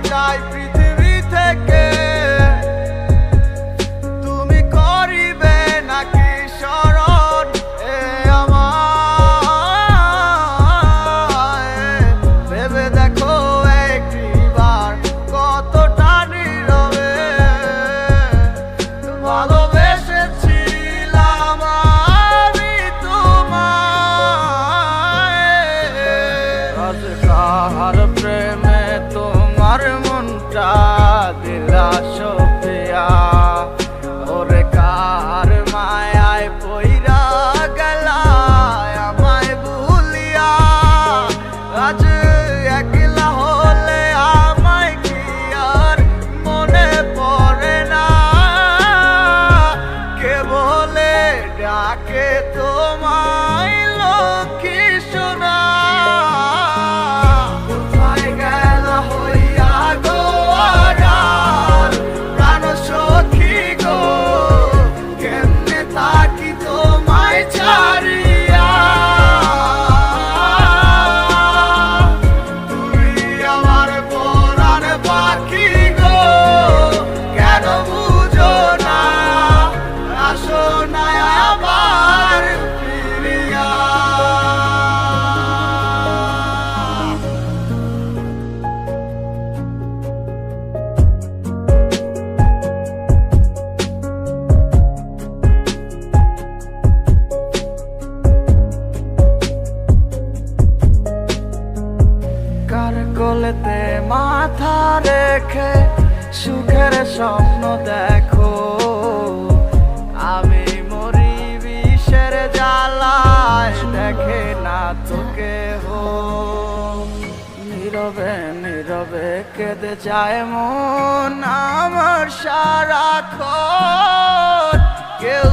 যাই পৃথিবী থেকে, তুমি করিবে নাকি স্মরণ এ আমায়? ভেবে দেখো একটিবার কতটা নীরবে ভালোবেসেছিলাম আমি তোমায়। আজ কার প্রেমে তোমার মনটা দিলা সপিয়া, ওরে কার মায়ায় পইরা গেলা আমায় ভুলিয়া। আজ একলা হলে আমায় কি আর মনে পড়ে না? কে বলে ডাকে তোমায় লক্ষ্মী সোনা? কোথায় গেল হইয়া গো আড়াল প্রাণ সখী গো, কেমনে থাকি তোমায় ছাড়িয়া? তুমি আমার পরাণ পাখি গো, কেন বুঝো না? আসো না আবার ফিরিয়া। কার কোলেতে মাথা রেখে সুখের স্বপ্ন দেখো, আমি মরি বিষের জ্বালায় দেখে না তোকে হো। নীরবে নীরবে কেঁদে যায় মন আমার সারাক্ষণ, কেউ